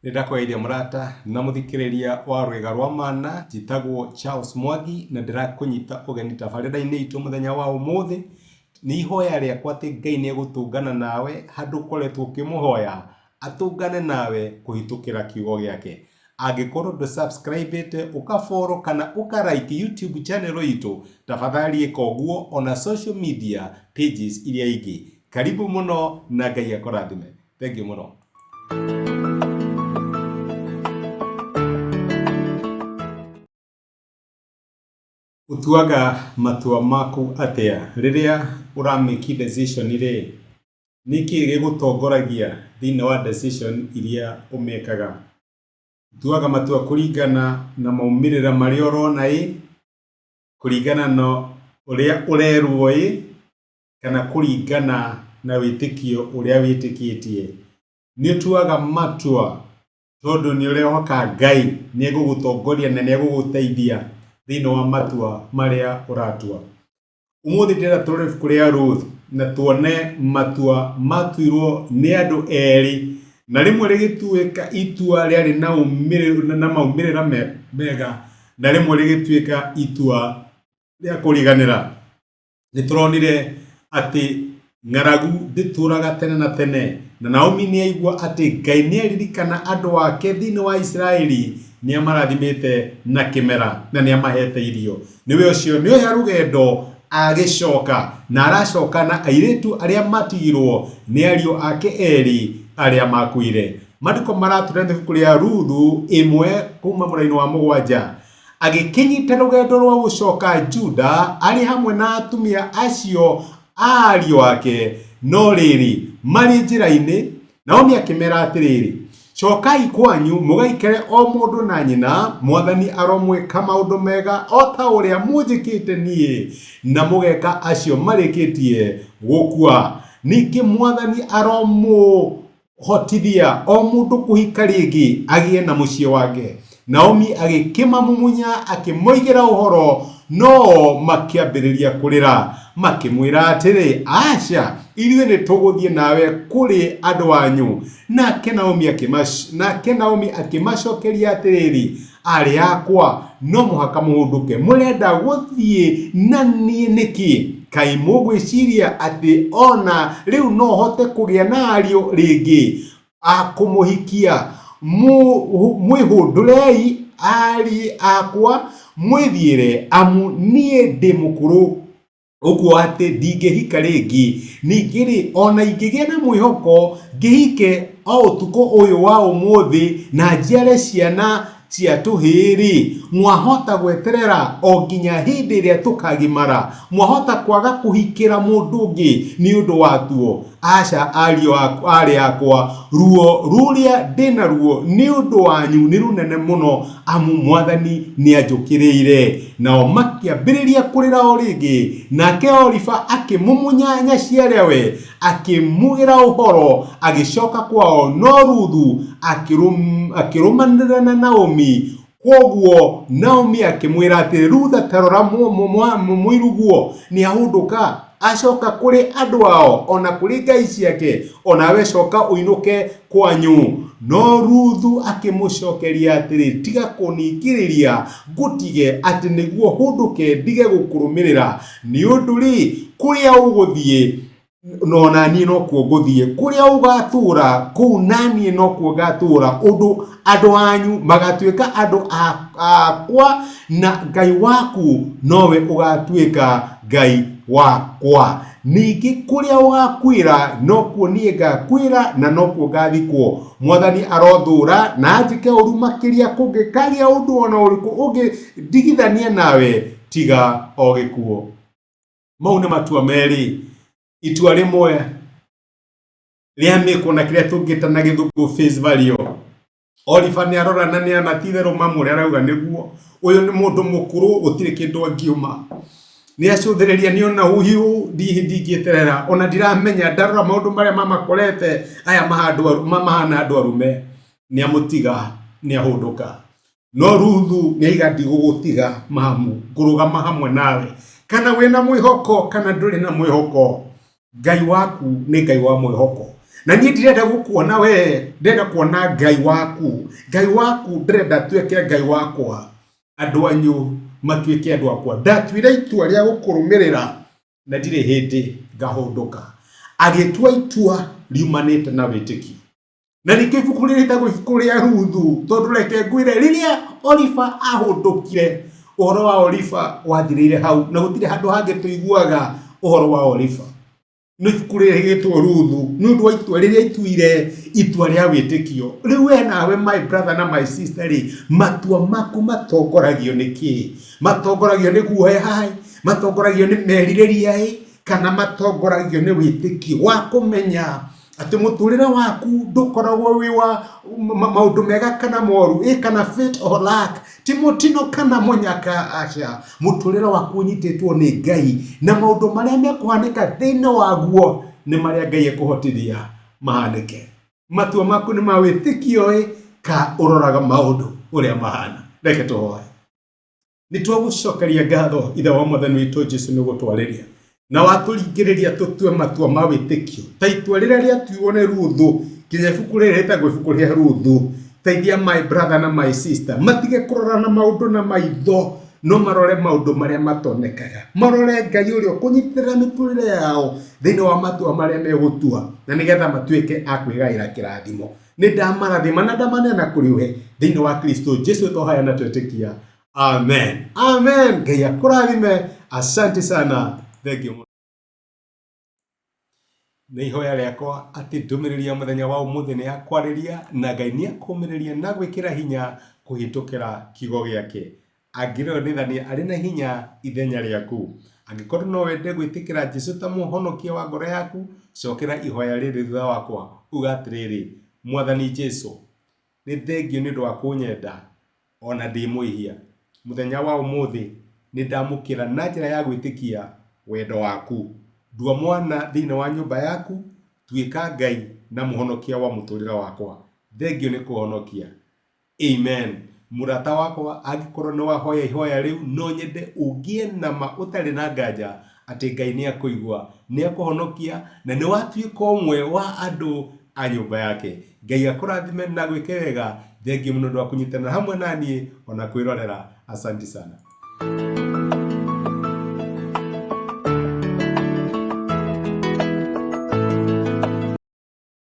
Nindakwaithia murata na muthikiriria wa Rwega rwa Mana, njitagwo Charles Mwangi na ndirakunyita ugeni tabarira-ini itu muthenya wa umuthi. Ni ihoya riakwa ati Ngai ni egutungana nawe handu ukoretwo ukimuhoya atungane nawe kuhitukira kiugo giake. Angikorwo ndu subscribe ukafollow kana ukarike YouTube channel itu, tafadhali ika uguo ona social media pages iria ingi. Karibu muno na Ngai akurathime. Thank you muno. Utuaga matua maku atia riria uramake decision ire niki gigutongoragia thini wa decision iria umekaga. Utuaga matua kuringana na maumirira mari urona kuringana no uria urerwo kana kuringana na witikio uria witikitie. Ni utuaga matua tondu ni urehoka Ngai ni egugutongoria na ni eguguteithia thini wa matua maria uratua. Umuthi ndira turi kuria Ruth na tuone matua matuirwo ni andu eri na rimwe rigituika itua riari na maumirira mega na rimwe rigituika itua ria kuriganira. Nituronire ati ng'aragu ndituraga tene na tene, na Naomi ni aigua ati Ngai ni aririkana andu ake thini wa Israeli ni amarathimite na kimera na ni amahete irio. Niwe ucio ni oya rugendo agicoka na aracoka na airitu aria matigirwo ni ario ake eri aria makuire. Maandiko maraturete kuria Ruthu imwe kuma muraini wa mugwanja agikinyita rugendo rwa gucoka Juda ari hamwe na atumia acio ario ake. No riri mari njira-ini Naomi akimera atiriri, cokai kwanyu mugaikere o mundu na nyina, Mwathani aromwika maundu mega o ta uria munjikite nie na mugeka acio marikitie gukua. Ningi Mwathani aromuhotithia o mundu kuhika ringi agie na mucie wake. Naomi agikimamumunya akimoigira uhoro, no makiambiriria kurira makimwira atiri, aca ithuĩ nĩ tũgũthiĩ nawe kũrĩ andũ anyu. Nake Naomi akimacokeria atĩrĩrĩ, arĩ akwa no mũhaka mũhũndũke, mũrenda gũthiĩ na niĩ nĩkĩ? Kaĩ mũgwĩciria atĩ ona rĩu no hote kũgĩa na ariũ rĩngĩ? Akũmũhikia mwĩhũndũrei ari akwa mwĩthiĩre, amu niĩ ndĩ mũkũrũ uguo ati ndingĩhika rĩngĩ. Ningĩ ona ingĩgĩa na mwĩhoko ngĩhike o ũtukũ ũyũ wa ũmũthĩ na njiare ciana cia tũhĩĩ, mwahota gweterera o nginya hĩndĩ ĩrĩa tũkagimara? Mwahota kwaga kũhikĩra mũndũ ũngĩ nĩ ũndũ watuo? Aca arĩ akwa, ruo rũrĩa ndĩna ruo nĩ ũndũ wanyu nĩ rũnene mũno, amu Mwathani nĩ anjũkĩrĩire. Nao makĩambĩrĩria kũrĩra o rĩngĩ, nake Orifa akĩmumunya nyaciare we akĩmugĩra ũhoro agĩcoka kwao. No Ruthu akĩrũmanĩrĩra na Naomi. Koguo Naomi akĩmwĩra atĩ, Ruthu tarora mũiruguo nĩ ahũndũka acoka kuri andu ao ona kuri ngai ciake, onawe coka uinuke kwanyu. No Ruthu akimucokeria atiri, tiga kuningiriria ngutige ati niguo hunduke ndige gukurumirira. Ni undu ri kuria uguthie no nani no kuo nguthie, kuria ugatura kuu nani no kuo gatura, undu andu anyu magatuika andu akwa na Ngai waku nowe ugatuika Ngai wakwa. Ningi kuria ugakwira no kuo nie ngakwira na no kuo ngathikwo. Mwathani arothura na anjike uru makiria kungikaria undu ona uriku ungidigithania nawe tiga o gikuo. Mau nĩ matua meri. Itua rimwe riamikwo na kiria tungitana githungu face value. Orifa ni arora na ni anatitherũ mamũrĩa arauga niguo uyu ni mundu mukuru gutire kindu angiuma. Ni acuthiriria ni ona uhiu ndingieterera ona ndiramenya ndarora maundu maria mamakorete aya mahana andu arume. Ni amutiga ni ahunduka. No Ruthu ni aiga ndigugutiga mamu, ngurugama hamwe nawe. Kana wina mwihoko kana nduri na mwihoko, Ngai waku ni Ngai wa mwihoko. na niĩ ndirenda gũkuona we, ndĩrenda kuona Ngai waku. Ngai waku ndĩrenda tuĩke Ngai wakwa. Andũ anyu matuĩke andũ akwa. Ndatuire itua rĩa gũkũrũmĩrĩra na ndirĩ hĩndĩ ngahũndũka. Agĩtua itua riumanĩte na wĩtĩkio. Na nĩkĩo ibuku rĩrĩ rĩtagwo ibuku rĩa Ruthu, tondũ reke ngwĩre rĩrĩa Oliva ahũndũkire, ũhoro wa Oliva wathirĩire hau, na gũtirĩ handũ hangĩ tũiguaga ũhoro wa Oliva. No ibuku rĩrĩ rĩgĩtwo Ruthu nĩ ũndũ wa itua rĩrĩa ituire itua rĩa wĩtĩkio. Rĩu we nawe my brother na my sister rĩ, matua maku matongoragio nĩ kĩ? Matongoragio nĩ guoya, matongoragio nĩ merirĩria, kana matongoragio nĩ wĩtĩkio wa kũmenya atĩ mũtũrĩre waku ndũkoragwo wĩ wa maũndũ mega kana moru, kana fate or luck, ti mũtino kana mũnyaka. Aca, mũtũrĩre waku ũnyitĩtwo nĩ Ngai, na maũndũ marĩa mekũhanĩka thĩinĩ waguo nĩ marĩa Ngai ekũhotithia mahanĩke. Matua maku nĩ ma wĩtĩkio ka ũroraga maũndũ ũrĩa mahana. Reke tũhoe. Nĩ twagũcokeria ngatho Ithe wa Mwathani witũ Jesũ nĩ gũtwarĩria na watũringĩrĩria tũtue matua ma wĩtĩkio ta itua rĩrĩa rĩatuirwo nĩ Ruthu, nginya ibuku rĩrĩ rĩtagwo ibuku rĩa Ruthu. Teithia my brother na my sister matige kũrora na maũndũ na maitho, no marore maũndũ marĩa matonekaga, marore Ngai ũrĩa ũkũnyitĩrĩra mĩtũrĩre yao thĩinĩ wa matua marĩa megũtua, na nĩgetha matuĩke a kwĩgaĩra kĩrathimo. Nĩ ndamarathima na ndamanena kũrĩ we thĩinĩ wa Kristo Jesũ tũhoya na twĩtĩkia. Amen. Amen. Ngai akũrathime. Asante sana. Thank you. Nĩ ihoya rĩakwa atĩ ndũmĩrĩri ya mũthenya wa ũmũthĩ nĩ ya kwarĩria na Ngai nĩ akũmĩrĩria na gwĩkĩra hinya kũhĩtũkĩra kiugo gĩake. Angĩrĩonithania arĩ na hinya ithenya rĩaku. Angĩkorwo no wende gwĩtĩkĩra Jesũ ta mũhonokia wa ngoro yaku, cokera ihoya rĩrĩ thutha wakwa, uga atĩrĩrĩ: Mwathani Jesũ, nĩ thengio nĩ ũndũ wa kũnyenda ona ndĩ mwĩhia. Mũthenya wa ũmũthĩ nĩ ndamũkĩra na njĩra ya gwĩtĩkia wendo waku. Ndua mwana thĩinĩ wa nyũmba yaku, tuĩka Ngai na mũhonokia wa mũtũrĩre wakwa. Thengio nĩ kũhonokia. Amen. Mũrata wakwa, angĩkorwo nĩ wahoya ihoya rĩu, no nyende ũgĩe na ma ũtarĩ na nganja atĩ Ngai nĩ akũigua, nĩ akũhonokia na nĩ watuĩka ũmwe wa andũ a nyũmba yake. Ngai akũrathime na gwĩke wega. Thengio mũno nĩ ũndũ wa kũnyitanĩra hamwe naniĩ ona kwĩrorera. Asante sana.